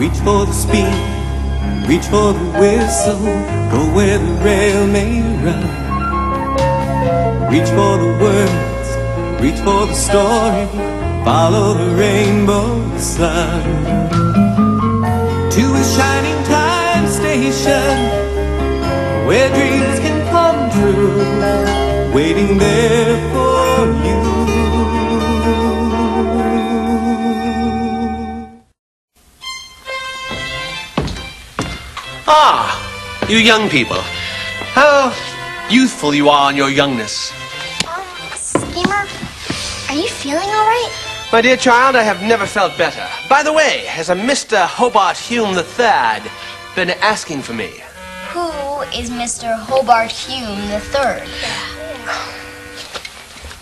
Reach for the speed, reach for the whistle, go where the rail may run. Reach for the words, reach for the story, follow the rainbow sun. To a shining time station, where dreams can come true, waiting there for you. Ah, you young people. How youthful you are in your youngness. Schemer, are you feeling all right? My dear child, I have never felt better. By the way, has a Mr. Hobart Hume III been asking for me? Who is Mr. Hobart Hume III?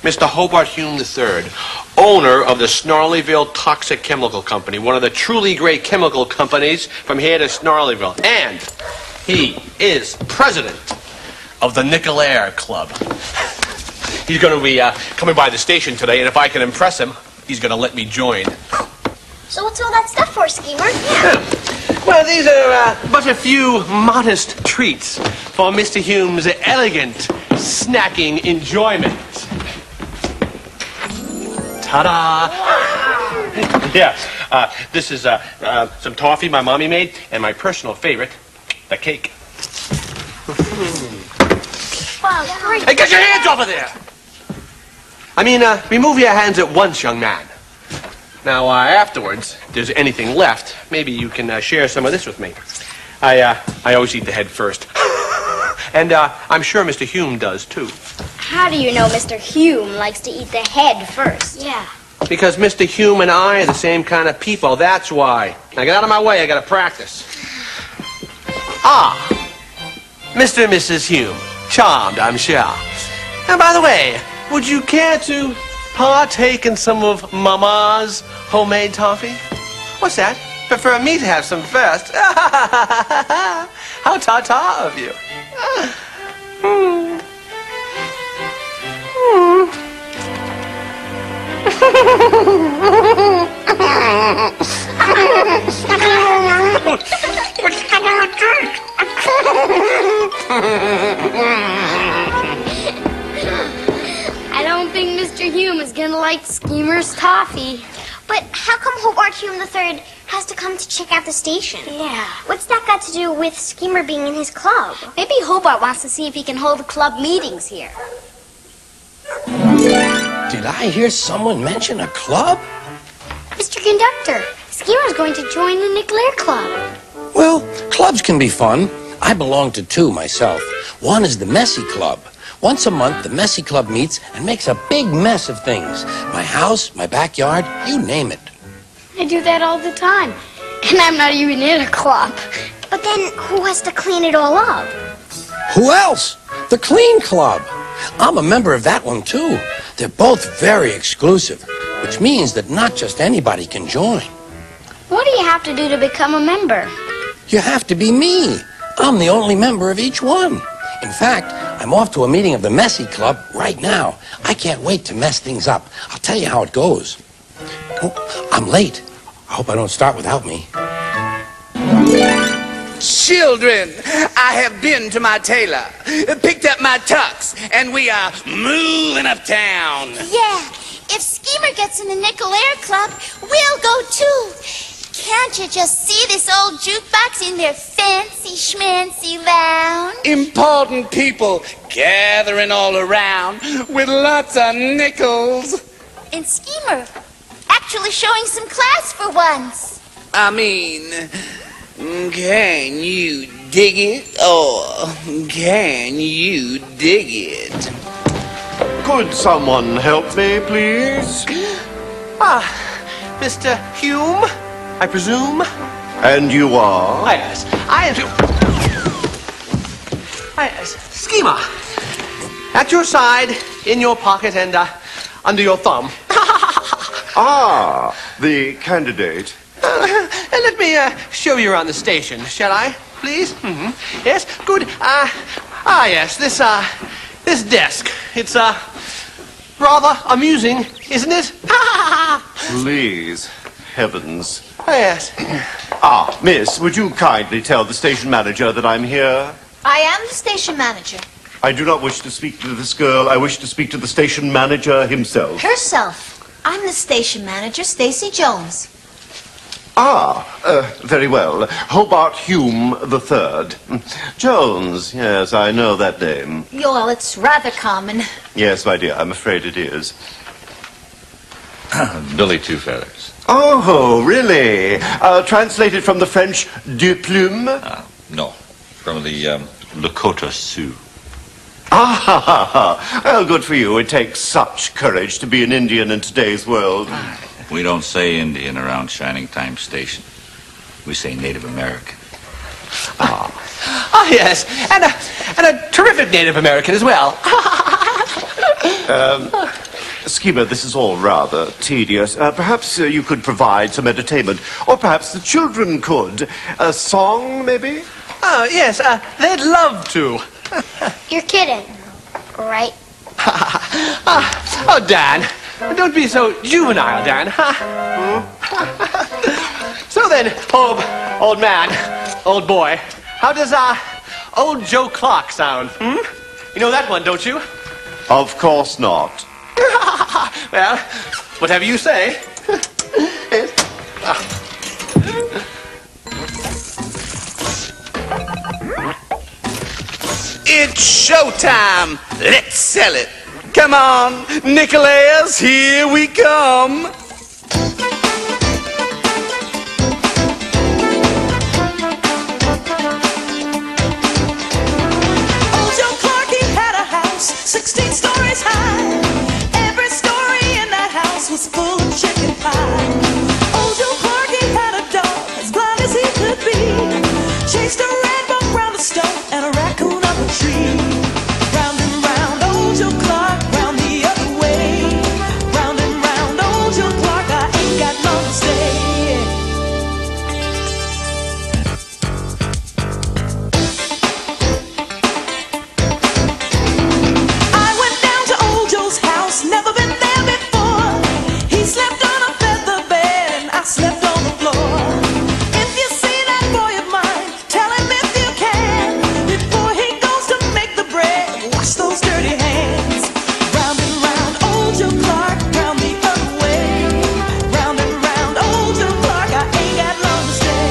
Mr. Hobart Hume III, owner of the Snarleyville Toxic Chemical Company, one of the truly great chemical companies from here to Snarleyville. And he is president of the Nickel Air Club. He's going to be coming by the station today, and if I can impress him, he's going to let me join. So what's all that stuff for, Schemer? Yeah. Well, these are but a few modest treats for Mr. Hume's elegant snacking enjoyment. Ta-da! Yeah, this is some toffee my mommy made, and my personal favorite, the cake. Wow, great. Hey, get your hands off of there! I mean, remove your hands at once, young man. Now, afterwards, if there's anything left, maybe you can share some of this with me. I always eat the head first. And I'm sure Mr. Hume does, too. How do you know Mr. Hume likes to eat the head first? Yeah. Because Mr. Hume and I are the same kind of people, that's why. Now get out of my way, I gotta practice. Ah, Mr. and Mrs. Hume. Charmed, I'm sure. And by the way, would you care to partake in some of Mama's homemade toffee? What's that? Prefer me to have some first? How ta-ta of you. I don't think Mr. Hume is gonna like Schemer's toffee. But how come Hobart Hume III has to come to check out the station? Yeah. What's that got to do with Schemer being in his club? Maybe Hobart wants to see if he can hold club meetings here. Did I hear someone mention a club? Mr. Conductor, Schemer's going to join the Nickel Air Club. Well, clubs can be fun. I belong to two myself. One is the Messy Club. Once a month, the Messy Club meets and makes a big mess of things. My house, my backyard, you name it. I do that all the time. And I'm not even in a club. But then who has to clean it all up? Who else? The Clean Club. I'm a member of that one, too. They're both very exclusive, which means that not just anybody can join. What do you have to do to become a member? You have to be me. I'm the only member of each one. In fact, I'm off to a meeting of the Messy Club right now. I can't wait to mess things up. I'll tell you how it goes. Oh, I'm late. I hope I don't start without me. Children, I have been to my tailor, picked up my tux, and we are moving uptown. Yeah, if Schemer gets in the Nickel Air Club, we'll go too. Can't you just see this old jukebox in their fancy schmancy lounge? Important people gathering all around with lots of nickels. And Schemer actually showing some class for once. I mean, can you dig it, or can you dig it? Could someone help me, please? Ah, Mr. Hume, I presume? And you are? Yes, I am... Schemer. At your side, in your pocket, and under your thumb. Ah, the candidate. Let me show you around the station, shall I, please? Mm-hmm. Yes, good. Yes, this desk. It's rather amusing, isn't it? Please, heavens. Yes. Ah, miss, would you kindly tell the station manager that I'm here? I am the station manager. I do not wish to speak to this girl. I wish to speak to the station manager himself. Herself. I'm the station manager, Stacy Jones. Very well. Hobart Hume the Third. Jones, yes, I know that name. Well, it's rather common. Yes, my dear, I'm afraid it is. Billy Twofeathers. Oh, really? Translated from the French de plume? No, from the Lakota Sioux. Ah, well, good for you. It takes such courage to be an Indian in today's world. We don't say Indian around Shining Time Station. We say Native American. Oh, yes, and a terrific Native American as well. Schemer, this is all rather tedious. Perhaps you could provide some entertainment. Or perhaps the children could. A song, maybe? Oh, yes, they'd love to. You're kidding, right? Oh, Dan, don't be so juvenile, Dan. So then, old man, old boy, how does old Joe Clark sound? You know that one, don't you? Of course not. Well, whatever you say. It's showtime. Let's sell it. Come on, Nicholas, here we come. Old Joe Clark, he had a house 16 stories high. Every story in that house was full of chicken pie. Old Joe Clark, he had a dog as blind as he could be. Chased a red bug round the stove and a raccoon up a tree. Round and round, old Joe Clark, round the other way. Round and round, old Joe Clark, I ain't got long to stay. I went down to old Joe's house, never been there before. He slept on a feather bed and I slept on the floor. If you see that boy of mine, tell him if you can, before he goes to make the bread, wash those dirty hands. Round and round, old Joe Clark, round the other way. Round and round, old Joe Clark, I ain't got long to stay.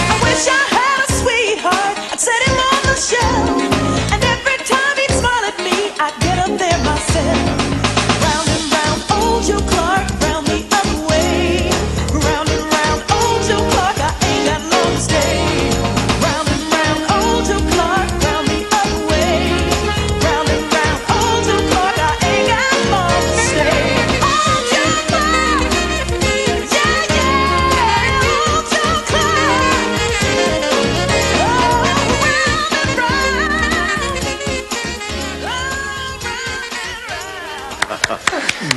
I wish I had a sweetheart, I'd set him on the shelf. And every time he'd smile at me, I'd get up there myself. Round and round, old Joe Clark, round the other way. Round and round, old Joe Clark, I ain't got long to stay. Round and round, old Joe Clark, round the other way. Round and round, old Joe Clark, I ain't got long to stay. Old Joe Clark, yeah, yeah, old Joe Clark.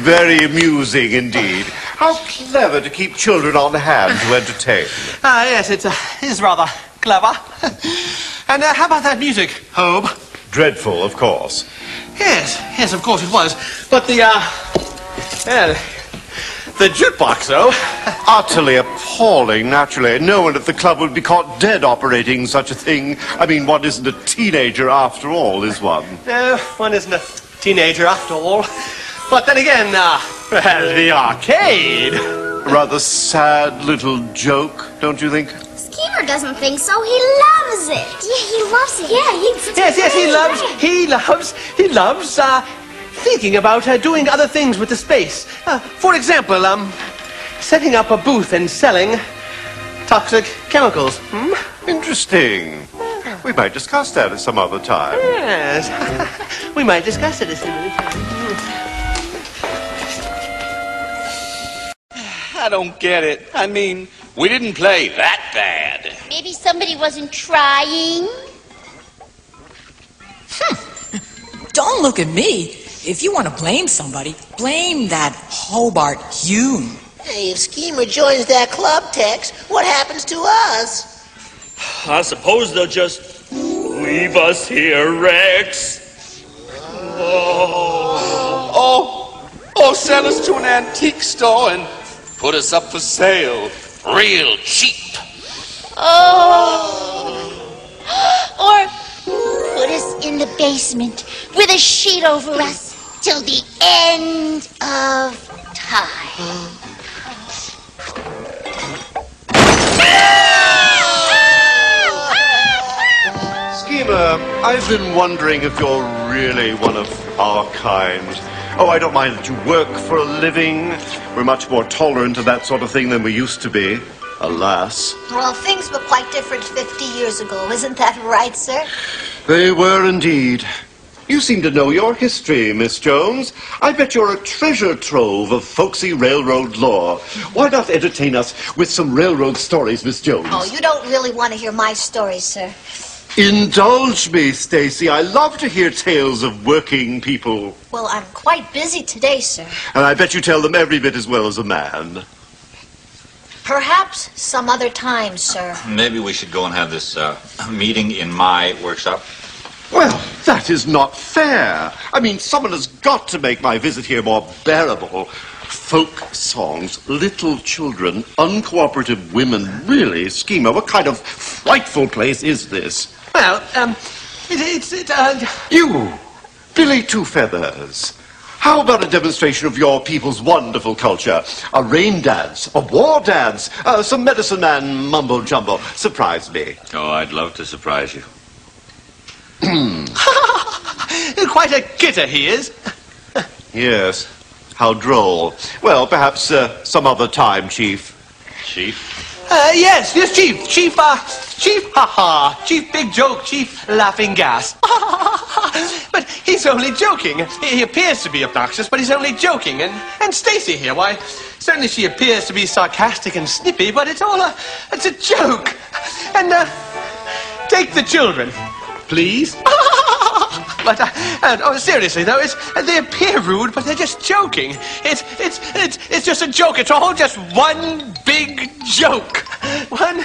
Very amusing indeed. How clever to keep children on hand to entertain. Yes, it is rather clever. And how about that music, Hobe? Dreadful, of course. Yes, of course it was. But the jukebox, though. Utterly appalling, naturally. No one at the club would be caught dead operating such a thing. I mean, one isn't a teenager after all, is one? No, one isn't a teenager after all. But then again, the arcade. Rather sad little joke, don't you think? Schemer doesn't think so. He loves it. Yeah, he loves it. Yeah, He loves thinking about doing other things with the space. For example, setting up a booth and selling toxic chemicals. Interesting. We might discuss that at some other time. Yes, we might discuss it as soon as I don't get it. I mean, We didn't play that bad. Maybe somebody wasn't trying. Don't look at me. If you want to blame somebody, blame that Hobart Hume. Hey, if Schemer joins that club, Tex, what happens to us? I suppose they'll just leave us here, Rex. Or sell us to an antique store and put us up for sale. Real cheap. Or put us in the basement with a sheet over us till the end of time. Schemer, I've been wondering if you're really one of our kind. Oh, I don't mind that you work for a living. We're much more tolerant of that sort of thing than we used to be. Alas. Well, things were quite different 50 years ago. Isn't that right, sir? They were indeed. You seem to know your history, Miss Jones. I bet you're a treasure trove of folksy railroad lore. Why not entertain us with some railroad stories, Miss Jones? Oh, you don't really want to hear my stories, sir. Indulge me, Stacy. I love to hear tales of working people. Well, I'm quite busy today, sir. And I bet you tell them every bit as well as a man. Perhaps some other time, sir. Maybe we should go and have this meeting in my workshop. Well, that is not fair. I mean, someone has got to make my visit here more bearable. Folk songs, little children, uncooperative women. Really, Schemer, what kind of frightful place is this? Well, You, Billy Twofeathers. How about a demonstration of your people's wonderful culture? A rain dance, a war dance, some medicine man mumble-jumble. Surprise me. Oh, I'd love to surprise you. quite a kidder he is. Yes, how droll. Well, perhaps some other time, Chief. Chief? Yes, Chief. Chief, Chief, big joke, Chief, laughing gas. But he's only joking. He appears to be obnoxious, but he's only joking. And Stacy here, why, certainly she appears to be sarcastic and snippy, but it's a joke. And, take the children, please. But, seriously, though, they appear rude, but they're just joking. It's just a joke. It's all just one big joke. One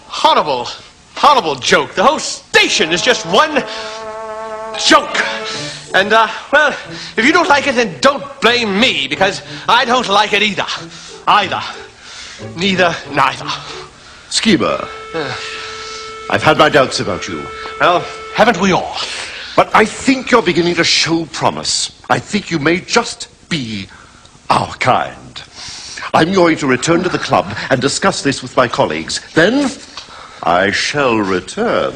horrible joke. The whole station is just one joke. And, well, if you don't like it, then don't blame me, because I don't like it either. Neither. Schemer, I've had my doubts about you. Well, haven't we all? But I think you're beginning to show promise. I think you may just be our kind. I'm going to return to the club and discuss this with my colleagues. Then I shall return.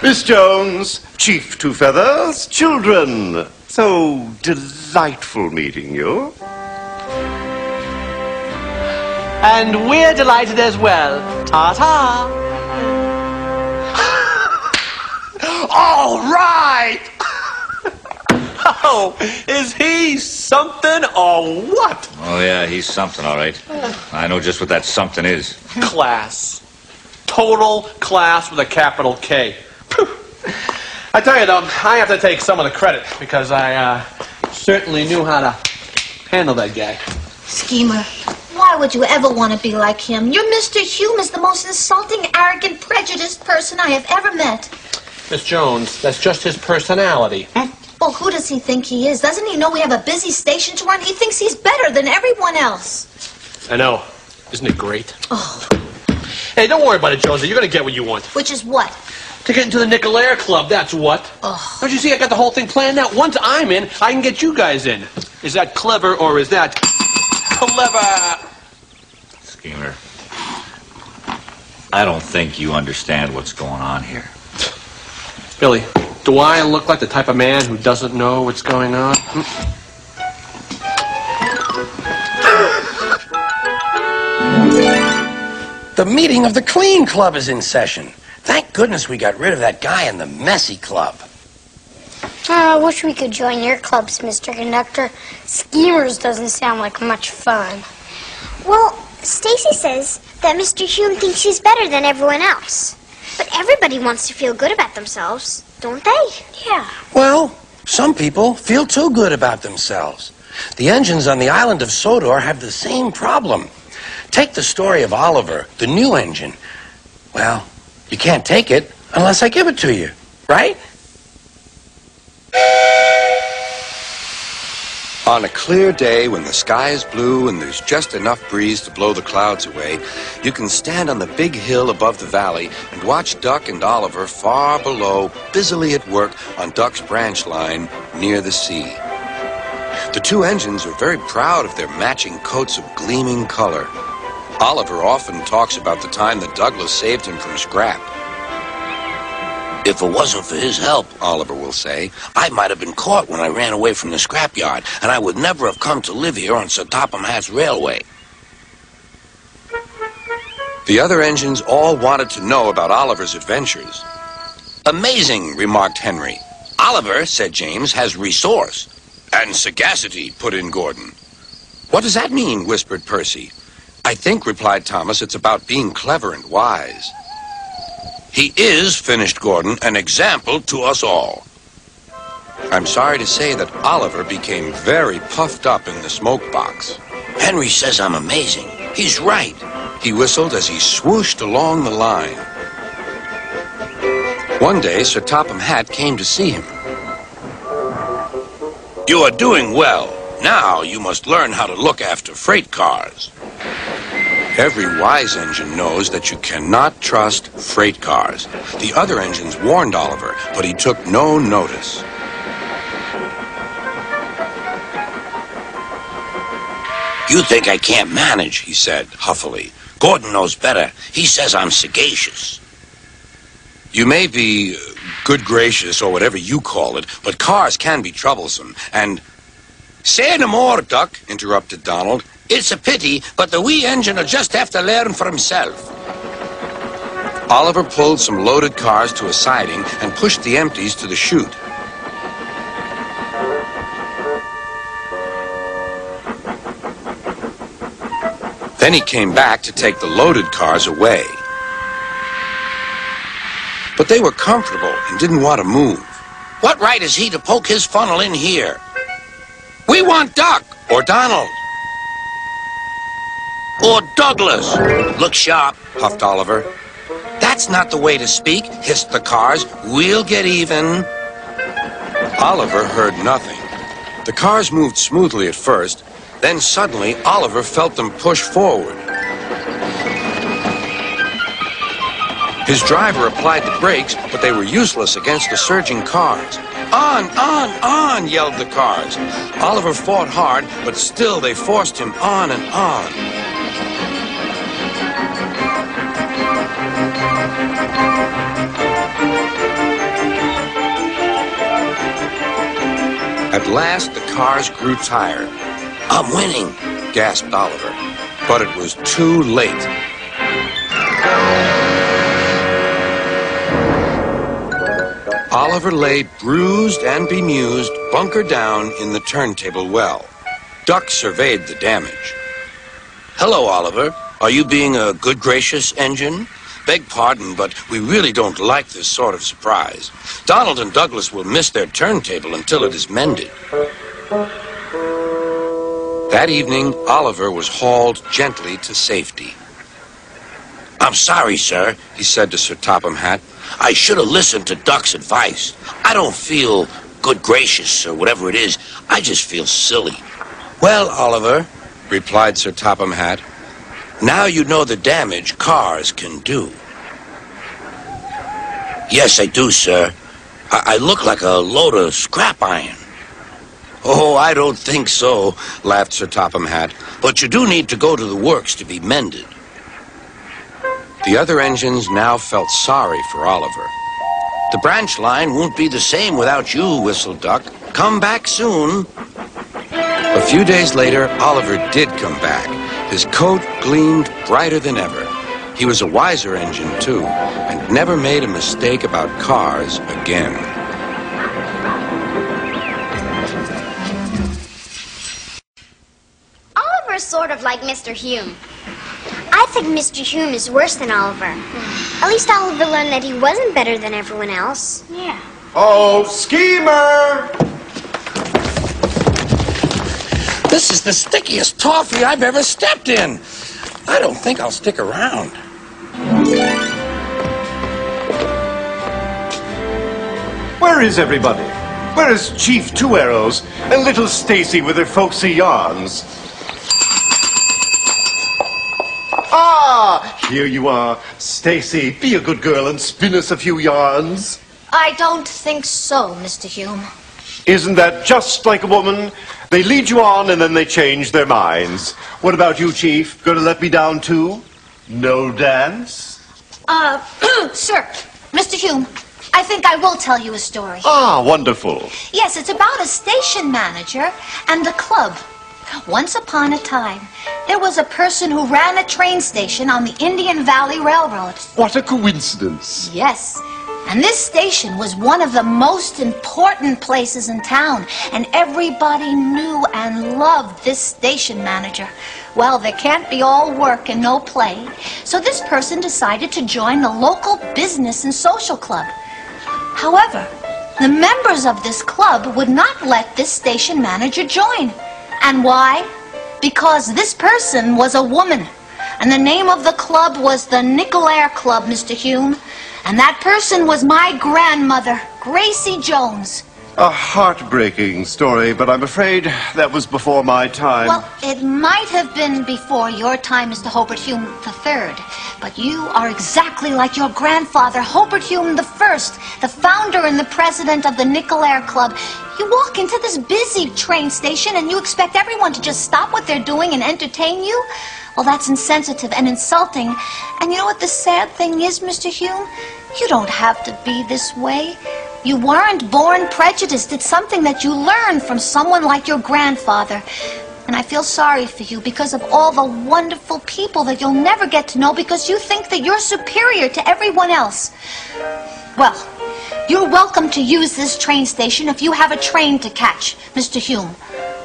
Miss Jones, Chief Twofeathers, children, so delightful meeting you. And we're delighted as well. Ta-ta. All right. Oh, is he something or what? Oh, yeah, he's something, all right. I know just what that something is. Class. Total class with a capital K. I tell you, though, I have to take some of the credit, because I certainly knew how to handle that guy. Schemer, why would you ever want to be like him? Your Mr. Hume is the most insulting, arrogant, prejudiced person I have ever met. Miss Jones, that's just his personality. Well, who does he think he is? Doesn't he know we have a busy station to run? He thinks he's better than everyone else. I know. Isn't it great? Oh. Hey, don't worry about it, Jonesy. You're going to get what you want. Which is what? To get into the Nickel Air Club, that's what. Oh. Don't you see, I got the whole thing planned out. Once I'm in, I can get you guys in. Is that clever, or is that clever? Schemer, I don't think you understand what's going on here. Billy, do I look like the type of man who doesn't know what's going on? The meeting of the Clean Club is in session. Thank goodness we got rid of that guy in the Messy Club. I wish we could join your clubs, Mr. Conductor. Schemers doesn't sound like much fun. Well, Stacy says that Mr. Hume thinks he's better than everyone else. But everybody wants to feel good about themselves, don't they? Yeah. Well, some people feel too good about themselves. The engines on the island of Sodor have the same problem. Take the story of Oliver, the new engine. Well, you can't take it unless I give it to you, right? On a clear day when the sky is blue and there's just enough breeze to blow the clouds away, you can stand on the big hill above the valley and watch Duck and Oliver far below, busily at work on Duck's branch line near the sea. The two engines are very proud of their matching coats of gleaming color. Oliver often talks about the time that Douglas saved him from scrap. If it wasn't for his help, Oliver will say, I might have been caught when I ran away from the scrapyard, and I would never have come to live here on Sir Topham Hatt's railway. The other engines all wanted to know about Oliver's adventures. Amazing, remarked Henry. Oliver, said James, has resource. And sagacity, put in Gordon. What does that mean? Whispered Percy. I think, replied Thomas, it's about being clever and wise. He is, finished Gordon, an example to us all. I'm sorry to say that Oliver became very puffed up in the smoke box. Henry says I'm amazing. He's right. He whistled as he swooshed along the line. One day, Sir Topham Hatt came to see him. You are doing well. Now you must learn how to look after freight cars. Every wise engine knows that you cannot trust freight cars. The other engines warned Oliver, but he took no notice. You think I can't manage, he said, huffily. Gordon knows better. He says I'm sagacious. You may be good gracious or whatever you call it, but cars can be troublesome, and... Say no more, Duck, interrupted Donald. It's a pity, but the wee engine will just have to learn for himself. Oliver pulled some loaded cars to a siding and pushed the empties to the chute. Then he came back to take the loaded cars away. But they were comfortable and didn't want to move. What right is he to poke his funnel in here? We want Duck or Donald. Or Douglas. Look sharp, puffed Oliver. That's not the way to speak, hissed the cars. We'll get even. Oliver heard nothing. The cars moved smoothly at first, then suddenly Oliver felt them push forward. His driver applied the brakes, but they were useless against the surging cars. On, yelled the cars. Oliver fought hard, but still they forced him on and on. At last, the cars grew tired. I'm winning, gasped Oliver. But it was too late. Oliver lay bruised and bemused, bunker down in the turntable well. Duck surveyed the damage. Hello, Oliver. Are you being a good, gracious engine? Beg pardon, but we really don't like this sort of surprise. Donald and Douglas will miss their turntable until it is mended. That evening, Oliver was hauled gently to safety. I'm sorry, sir, he said to Sir Topham Hatt. I should have listened to Duck's advice. I don't feel good gracious or whatever it is. I just feel silly. Well, Oliver, replied Sir Topham Hatt, now you know the damage cars can do. Yes, I do, sir. I look like a load of scrap iron. Oh, I don't think so, laughed Sir Topham Hatt. But you do need to go to the works to be mended. The other engines now felt sorry for Oliver. The branch line won't be the same without you, whistled Duck. Come back soon. A few days later, Oliver did come back. His coat gleamed brighter than ever. He was a wiser engine, too, and never made a mistake about cars again. Oliver's sort of like Mr. Hume. I think Mr. Hume is worse than Oliver. At least Oliver learned that he wasn't better than everyone else. Yeah. Oh, schemer! This is the stickiest toffee I've ever stepped in. I don't think I'll stick around. Where is everybody? Where is Chief Two Arrows and little Stacy with her folksy yarns? Ah, here you are. Stacy, be a good girl and spin us a few yarns. I don't think so, Mr. Hume. Isn't that just like a woman? They lead you on and then they change their minds. What about you, Chief? Going to let me down too? No dance? Sir, Mr. Hume, I think I will tell you a story. Ah, wonderful. Yes, it's about a station manager and the club. Once upon a time, there was a person who ran a train station on the Indian Valley Railroad. What a coincidence. Yes. And this station was one of the most important places in town, and everybody knew and loved this station manager. Well, there can't be all work and no play, so this person decided to join the local business and social club. However, the members of this club would not let this station manager join. And why? Because this person was a woman, and the name of the club was the Nickel-Air Club, Mr. Hume. And that person was my grandmother, Gracie Jones. A heartbreaking story, but I'm afraid that was before my time. Well, it might have been before your time, Mr. Hobart Hume III, but you are exactly like your grandfather, Hobart Hume I, the founder and the president of the Nickel-Air Club. You walk into this busy train station and you expect everyone to just stop what they're doing and entertain you? Well, that's insensitive and insulting. And you know what the sad thing is, Mr. Hume? You don't have to be this way. You weren't born prejudiced. It's something that you learned from someone like your grandfather. And I feel sorry for you because of all the wonderful people that you'll never get to know because you think that you're superior to everyone else. Well, you're welcome to use this train station if you have a train to catch, Mr. Hume.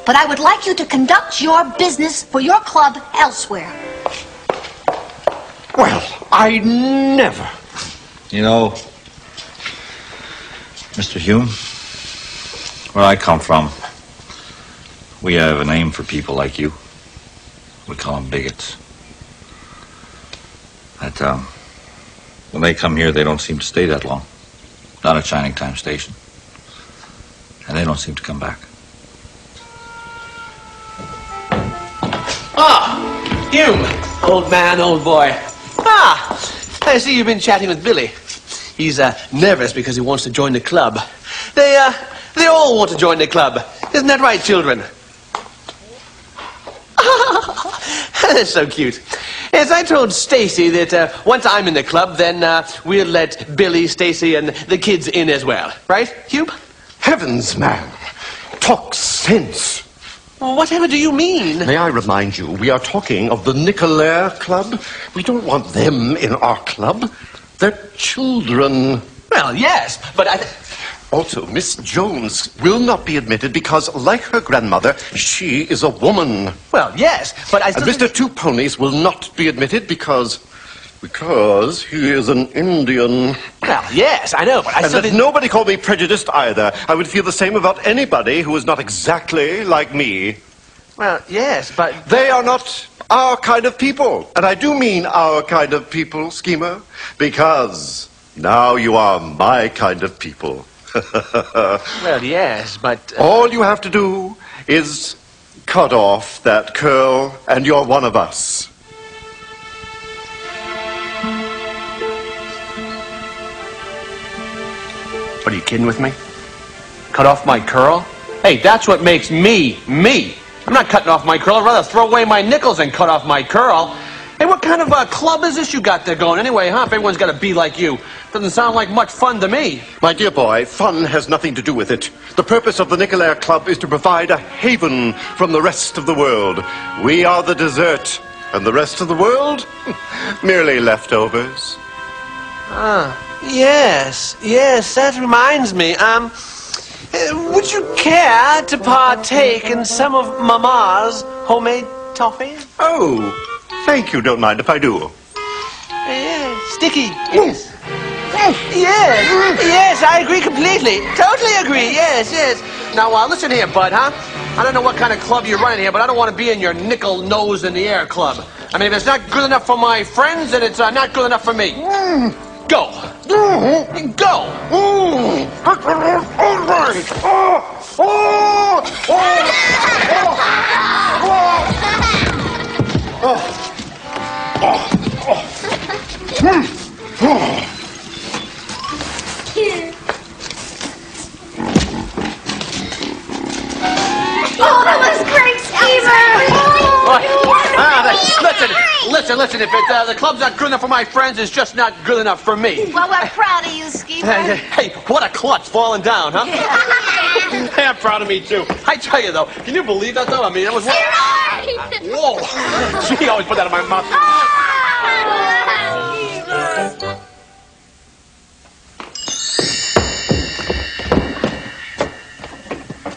But I would like you to conduct your business for your club elsewhere. Well, I never. You know, Mr. Hume, where I come from, we have a name for people like you. We call them bigots. When they come here, they don't seem to stay that long. Not at Shining Time Station. And they don't seem to come back. Ah, Hume, old man, old boy. Ah, I see you've been chatting with Billy. He's nervous because he wants to join the club. They all want to join the club. Isn't that right, children? That's so cute. Yes, I told Stacy that once I'm in the club, then we'll let Billy, Stacy, and the kids in as well. Right, Hume? Heavens, man. Talk sense. Whatever do you mean? May I remind you, we are talking of the Nickel-Air Club. We don't want them in our club. They're children. Well, yes, but Also, Miss Jones will not be admitted because, like her grandmother, she is a woman. Well, yes, but I still... And Mr. Two Ponies will not be admitted because he is an Indian. Well, yes, I know, but I still let nobody call me prejudiced either. I would feel the same about anybody who is not exactly like me. Well, yes, but... They are not our kind of people. And I do mean our kind of people, Schemer, because now you are my kind of people. Well, yes, but... All you have to do is cut off that curl, and you're one of us. What, are you kidding with me? Cut off my curl? Hey, that's what makes me, me. I'm not cutting off my curl. I'd rather throw away my nickels than cut off my curl. Hey, what kind of a club is this you got there going anyway, huh? If everyone's got to be like you. Doesn't sound like much fun to me. My dear boy, fun has nothing to do with it. The purpose of the Nickel-Air Club is to provide a haven from the rest of the world. We are the dessert, and the rest of the world? Merely leftovers. Ah, yes, that reminds me. Would you care to partake in some of Mama's homemade toffee? Oh, thank you. Don't mind if I do. Sticky. Yes. Yes, I agree completely. Totally agree. Yes. Now, listen here, bud, huh? I don't know what kind of club you're running here, but I don't want to be in your nickel nose in the air club. I mean, if it's not good enough for my friends, then it's not good enough for me. Go. Go. Oh, that was great, Schemer! Listen, if the club's not good enough for my friends, it's just not good enough for me. Well, we're proud of you, Schemer. Hey, what a klutz falling down, huh? Hey, I'm proud of me, too. I tell you, though, can you believe that, though? I mean, it was... Whoa! She always put that in my mouth.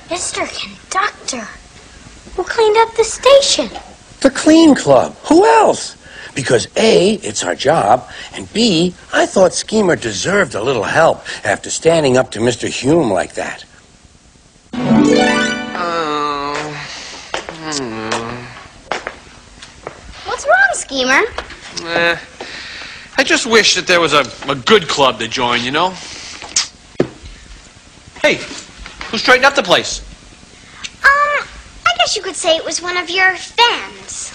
Mr. Conductor, who cleaned up the station? The Clean Club. Who else? Because A, it's our job, and B, I thought Schemer deserved a little help after standing up to Mr. Hume like that. What's wrong, Schemer? I just wish that there was a good club to join, you know? Hey, who straightened up the place? I guess you could say it was one of your fans.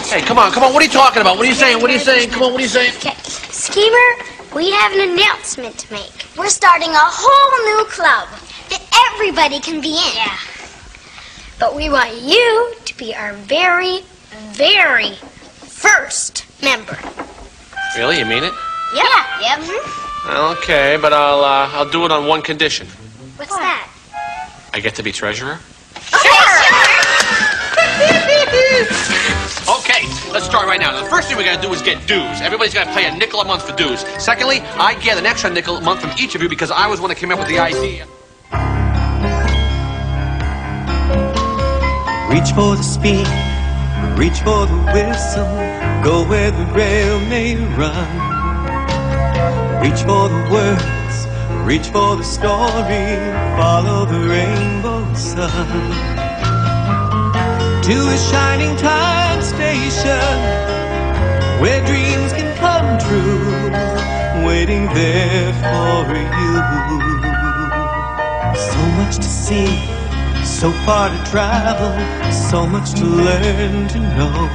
Hey, come on, what are you talking about? What are you saying? Come on, what are you saying? Okay, Schemer, we have an announcement to make. We're starting a whole new club that everybody can be in. Yeah. But we want you to be our very, very first member. Really, you mean it? Yeah. Yep. Okay, but I'll do it on one condition. What's that? I get to be treasurer? Sure. Okay, let's start right now. The first thing we gotta do is get dues. Everybody's gotta pay a nickel a month for dues. Secondly, I get an extra nickel a month from each of you because I was the one that came up with the idea. Reach for the speed, reach for the whistle, go where the rail may run. Reach for the words, reach for the story, follow the rainbow sun. To a shining time station, where dreams can come true, waiting there for you. So much to see, so far to travel, so much to learn to know.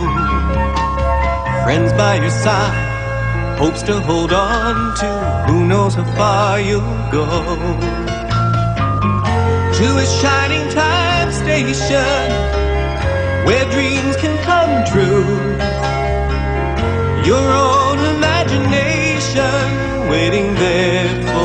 Friends by your side, hopes to hold on to, who knows how far you'll go. To a shining time station, where dreams can come true. Your own imagination waiting there for